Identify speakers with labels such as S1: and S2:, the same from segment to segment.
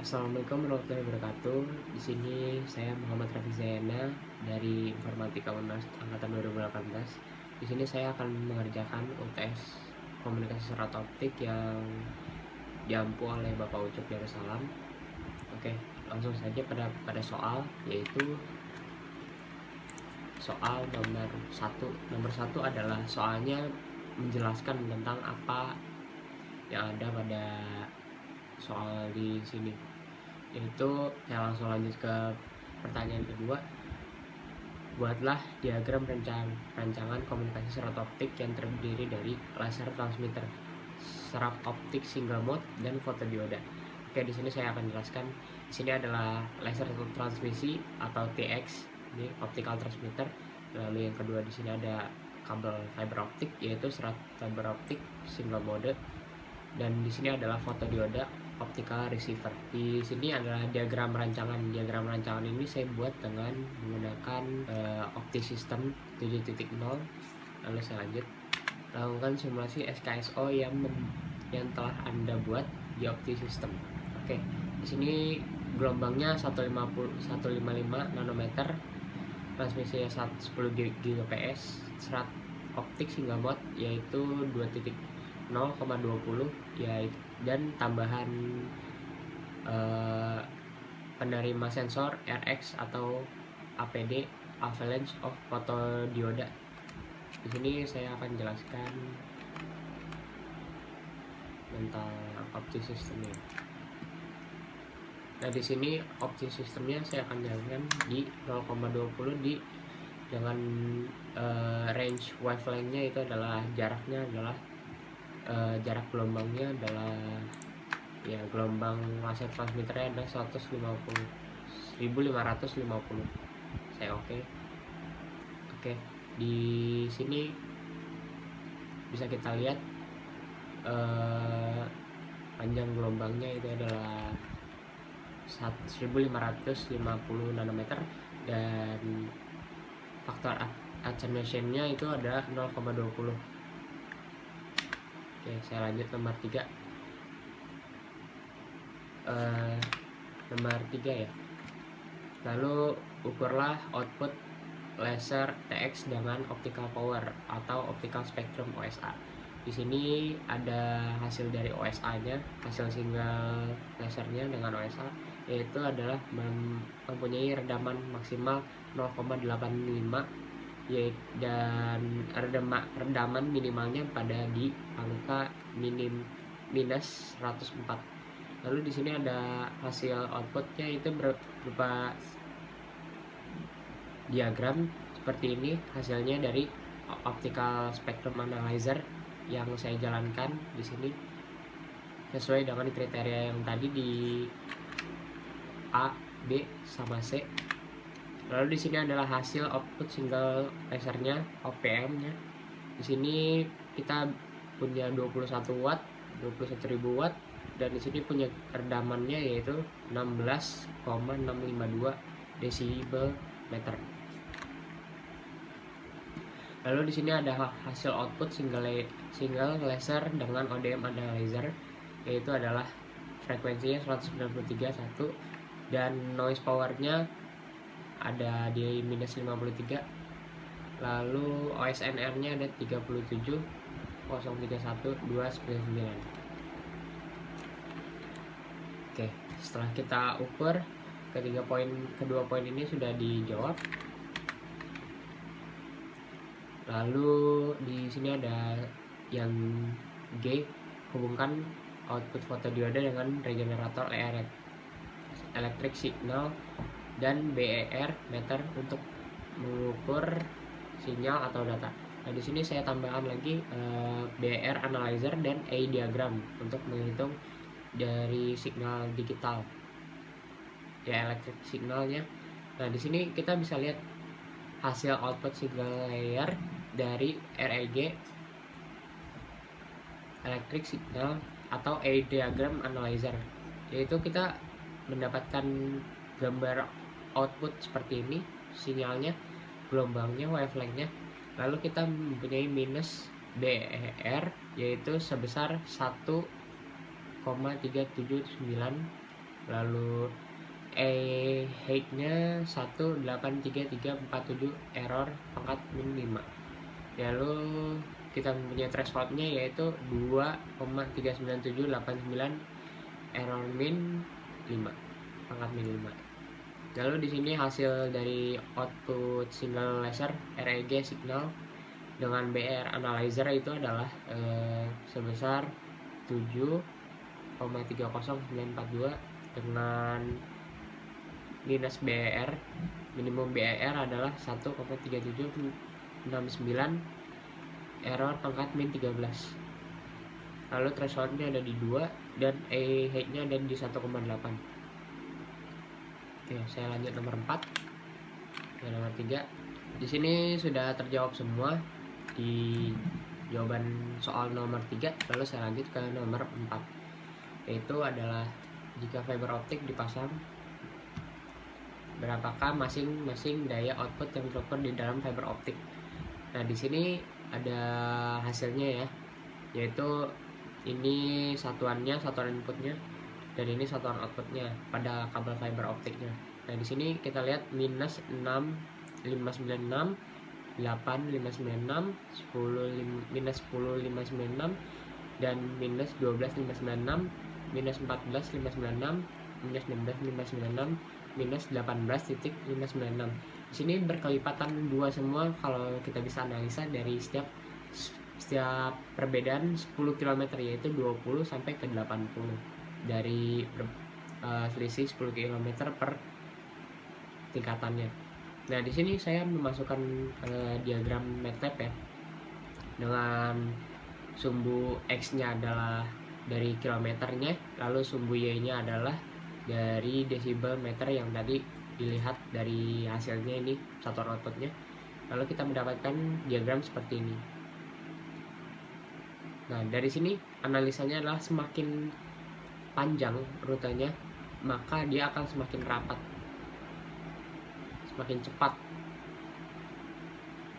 S1: Assalamualaikum warahmatullahi wabarakatuh. Di sini saya Muhammad Rafi Zayana dari Informatika UNAS angkatan 2018. Di sini saya akan mengerjakan UTS Komunikasi Serat Optik yang diampu oleh Bapak Ucup Darussalam. Oke, langsung saja pada soal, yaitu soal nomor 1. Nomor 1 adalah soalnya menjelaskan tentang apa yang ada pada soal di sini. Yaitu saya langsung lanjut ke pertanyaan kedua. Buatlah diagram rancangan komunikasi serat optik yang terdiri dari laser transmitter, serat optik single mode, dan fotodioda. Oke, di sini saya akan jelaskan. Di sini adalah laser transmisi atau TX, ini optical transmitter. Lalu yang kedua di sini ada kabel fiber optik, yaitu serat fiber optik single mode. Dan di sini adalah fotodioda optical receiver. Di sini adalah diagram rancangan. Diagram rancangan ini saya buat dengan menggunakan OptiSystem 7.0. Lalu saya lanjut lakukan simulasi SKSO yang telah Anda buat di OptiSystem. Oke, di sini gelombangnya 155 nanometer, transmisinya 10 Gbps, serat optik single mode yaitu 2.0,20 ya, dan tambahan penerima sensor RX atau APD, avalanche of photodioda. Di sini saya akan jelaskan tentang OptiSystemnya. Nah, di sini OptiSystemnya saya akan jelaskan di 0,20 dengan range wavelength-nya itu adalah jaraknya adalah jarak gelombangnya adalah gelombang laser transmitternya adalah 1550. Saya oke. Di sini bisa kita lihat panjang gelombangnya itu adalah 1550 nanometer, dan faktor attenuation-nya itu ada 0,20. Oke, saya lanjut nomor 3. Nomor 3 ya. Lalu ukurlah output laser TX dengan optical power atau optical spectrum OSA. Di sini ada hasil dari OSA-nya, hasil single lasernya dengan OSA, yaitu adalah mempunyai redaman maksimal 0,85 dan redaman minimalnya pada di angka minus 104. Lalu di sini ada hasil outputnya, itu berupa diagram seperti ini. Hasilnya dari optical spectrum analyzer yang saya jalankan di sini sesuai dengan kriteria yang tadi di A, B, sama C. Lalu di sini adalah hasil output single lasernya, OPM-nya. Di sini kita punya 21 watt, 21.000 watt, dan di sini punya redamannya yaitu 16,652 desibel meter. Lalu di sini ada hasil output single laser dengan ODM analyzer, yaitu adalah frekuensinya 193.1 dan noise powernya ada di minus 53. Lalu OSNR-nya ada 37.031.299. Oke, setelah kita ukur kedua poin ini sudah dijawab. Lalu di sini ada yang G, hubungkan output fotodioda dengan regenerator electric signal dan BER meter untuk mengukur sinyal atau data. Nah, di sini saya tambahkan lagi BER analyzer dan A diagram untuk menghitung dari signal digital ya, electric signalnya. Nah, di sini kita bisa lihat hasil output single layer dari REG, electric signal atau A diagram analyzer, yaitu kita mendapatkan gambar output seperti ini, sinyalnya, gelombangnya, wavelength-nya. Lalu kita mempunyai minus BER yaitu sebesar 1,379 Lalu height-nya 183.347 error pangkat min 5. Lalu kita mempunyai threshold-nya yaitu 2,39789 error min 5 pangkat min 5. Lalu di sini hasil dari output single laser REG signal dengan BR analyzer itu adalah sebesar 7,30942 dengan minus BER, minimum BER adalah 1,3769 error pangkat min 13. Lalu thresholdnya ada di 2 dan height-nya ada di 1,8. Oke, saya lanjut nomor 4. Ke nomor 3. Di sini sudah terjawab semua di jawaban soal nomor 3. Lalu saya lanjut ke nomor 4. Yaitu adalah jika fiber optik dipasang, berapakah masing-masing daya output yang dilakukan di dalam fiber optik. Nah, di sini ada hasilnya ya. Yaitu ini satuannya, satuan inputnya, dan ini satuan outputnya pada kabel fiber optiknya. Nah, di sini kita lihat minus 6,596, 8,596, 10, minus 10,596, dan minus 12,596, minus 14,596, minus 16,596, minus 18,596. Di sini berkelipatan dua semua kalau kita bisa analisa dari setiap perbedaan 10 km, yaitu 20 sampai ke 80 dari selisih 10 km per tingkatannya. Nah, di sini saya memasukkan diagram MATLAB ya, dengan sumbu X-nya adalah dari kilometernya, lalu sumbu Y-nya adalah dari desibel meter yang tadi dilihat dari hasilnya, ini satuan outputnya. Lalu kita mendapatkan diagram seperti ini. Nah, dari sini analisanya adalah semakin panjang rutenya, maka dia akan semakin rapat, semakin cepat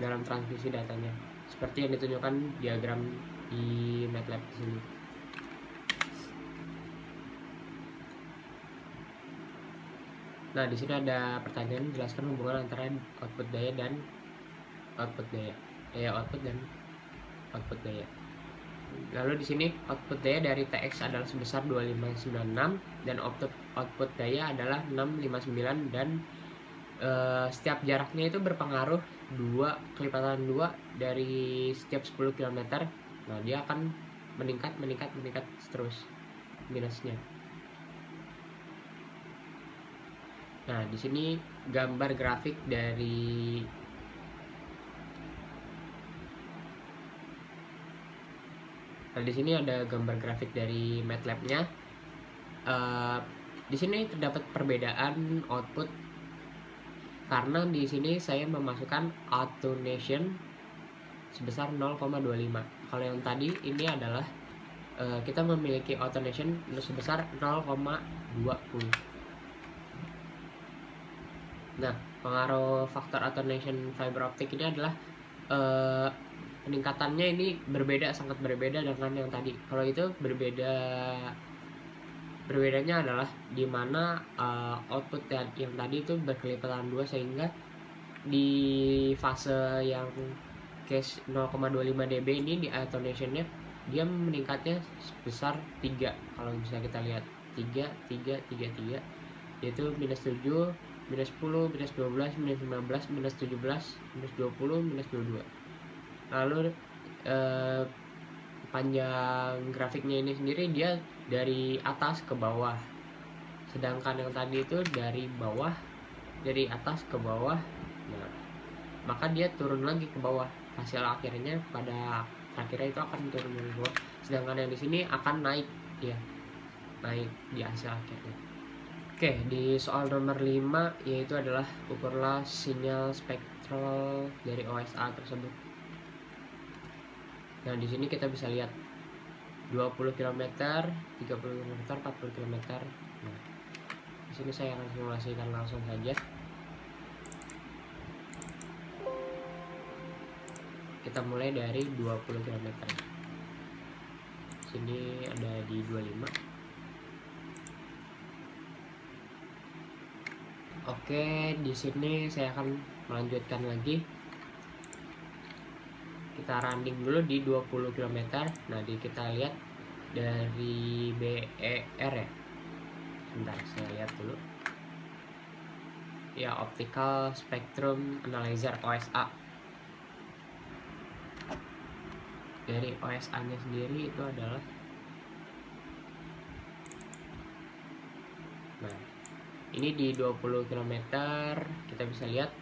S1: dalam transmisi datanya, seperti yang ditunjukkan diagram di MATLAB di sini. Nah, di sini ada pertanyaan, jelaskan hubungan antara output daya dan output daya, daya output dan output daya. Lalu di sini output daya dari TX adalah sebesar 2596 dan output daya adalah 659, dan setiap jaraknya itu berpengaruh kelipatan 2 dari setiap 10 km. Nah, dia akan meningkat terus minusnya. Nah, di sini gambar grafik dari di sini ada gambar grafik dari MATLAB-nya. Di sini terdapat perbedaan output karena di sini saya memasukkan attenuation sebesar 0,25. Kalau yang tadi ini adalah kita memiliki attenuation sebesar 0,20. Nah, pengaruh faktor attenuation fiber optik ini adalah peningkatannya ini sangat berbeda dengan yang tadi. Kalau itu berbedanya adalah di mana output yang tadi itu berkelipatan 2, sehingga di fase yang case 0,25 dB ini di attenuationnya dia meningkatnya sebesar 3. Kalau bisa kita lihat 3, yaitu minus 7, minus 10, minus 12, minus 15, minus 17, minus 20, minus 22. Lalu panjang grafiknya ini sendiri dia dari atas ke bawah, sedangkan yang tadi itu dari atas ke bawah. Nah, maka dia turun lagi ke bawah. Hasil akhirnya pada akhirnya itu akan turun ke bawah, sedangkan yang di sini akan naik ya, naik di hasil akhirnya. Oke, di soal nomor 5 yaitu adalah ukurlah sinyal spektral dari OSA tersebut. Nah, di sini kita bisa lihat 20 km, 30 km, 40 km. Nah, di sini saya akan simulasikan langsung saja. Kita mulai dari 20 km. Sini ada di 25. Oke, di sini saya akan melanjutkan lagi. Kita running dulu di 20 km. Nah, kita lihat dari BER ya. Sebentar, saya lihat dulu. Ya, Optical Spectrum Analyzer OSA. Dari OSA-nya sendiri itu adalah, nah, ini di 20 km kita bisa lihat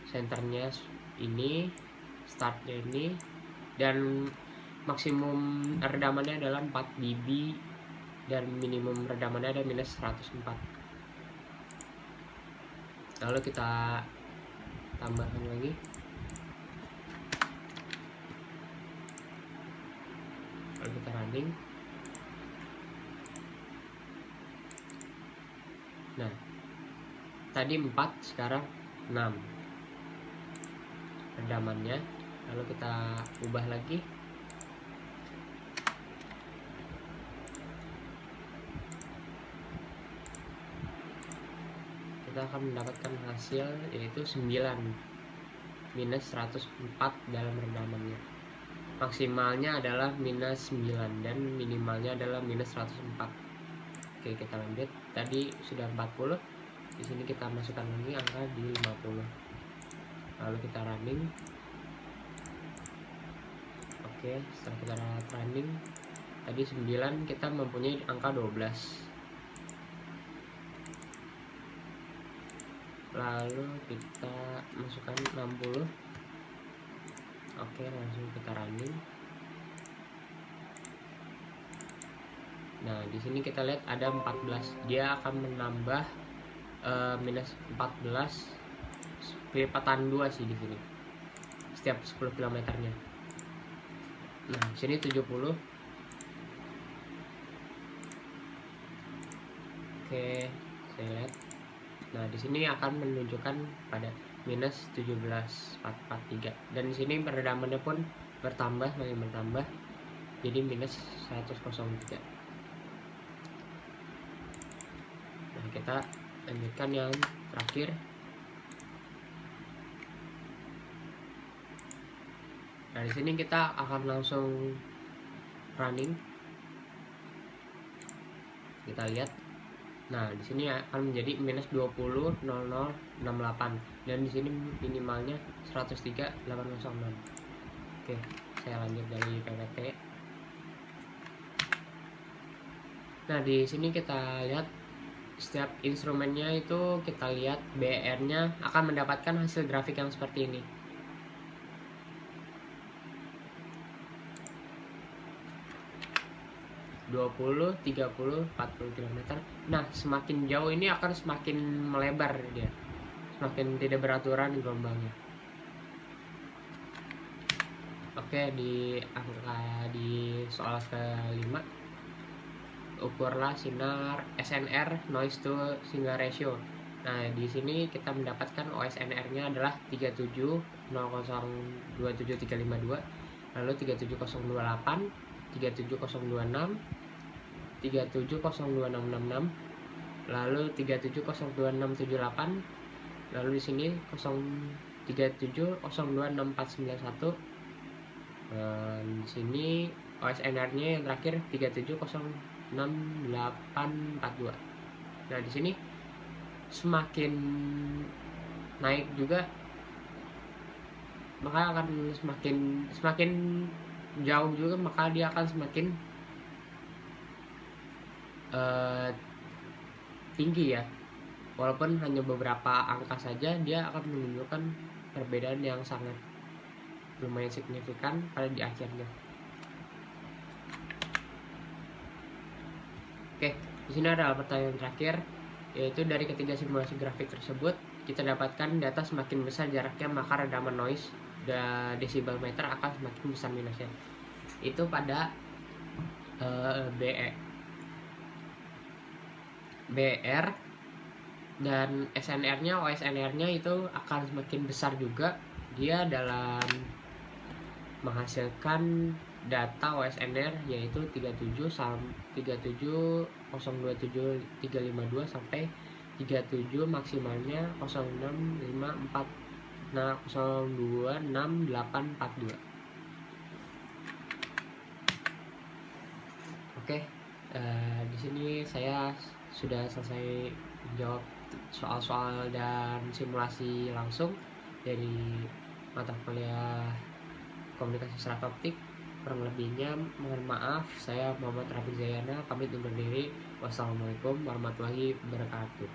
S1: senternya ini, startnya ini, dan maksimum redamannya adalah 4 dB dan minimum redamannya ada minus 104. Lalu kita tambahkan lagi. Lalu kita running. Nah, tadi 4, sekarang 6 redamannya. Lalu kita ubah lagi. Kita akan mendapatkan hasil yaitu 9 minus 104 dalam redamannya. Maksimalnya adalah minus 9 dan minimalnya adalah minus 104. Oke, kita lanjut. Tadi sudah 40. Di sini kita masukkan lagi angka di 50. Lalu kita running. Oke, setelah kita running, tadi 9, kita mempunyai angka 12. Lalu kita masukkan 60. Oke, langsung kita running. Nah, di sini kita lihat ada 14. Dia akan menambah minus 14 kelipatan 2 sih di sini. Setiap 10 km-nya. Nah, di sini 70. Oke, saya lihat. Nah, di sini akan menunjukkan pada minus 17,443. Dan di sini peredamannya pun bertambah, makin bertambah. Jadi minus 103. Nah, kita lanjutkan yang terakhir. Nah, di sini kita akan langsung running. Kita lihat. Nah, di sini akan menjadi minus 20,0068 dan di sini minimalnya 103,806. Oke, saya lanjut dari PPT. Nah, di sini kita lihat setiap instrumennya itu, kita lihat BR-nya akan mendapatkan hasil grafik yang seperti ini. (20, 30, 40 km. Nah, semakin jauh ini akan semakin melebar dia, semakin tidak beraturan gelombangnya. Oke, di soal ke-5, ukurlah sinar SNR, noise to signal ratio. Nah, di sini kita mendapatkan OSNR-nya adalah 37,027,352, lalu 37028, 37026, 3702666, lalu 3702678, lalu di sini 37026491. Di sini OSNR-nya yang terakhir 3706,842. Nah, di sini semakin naik juga, maka akan semakin jauh juga, maka dia akan semakin tinggi ya. Walaupun hanya beberapa angka saja, dia akan menunjukkan perbedaan yang sangat lumayan signifikan pada di akhirnya. Oke, di sini ada pertanyaan terakhir, yaitu dari ketiga simulasi grafik tersebut kita dapatkan data semakin besar jaraknya, maka redaman noise desibel meter akan semakin besar minusnya. Itu pada BR dan SNR-nya, OSNR-nya itu akan semakin besar juga. Dia dalam menghasilkan data OSNR yaitu 37,027,352 sampai 37, maksimalnya 0654, nah 026842. Oke, di sini saya sudah selesai menjawab soal-soal dan simulasi langsung dari mata kuliah komunikasi serat optik. Kurang lebihnya mohon maaf. Saya Muhammad Rafiq Zayana pamit undur diri. Wassalamualaikum warahmatullahi wabarakatuh.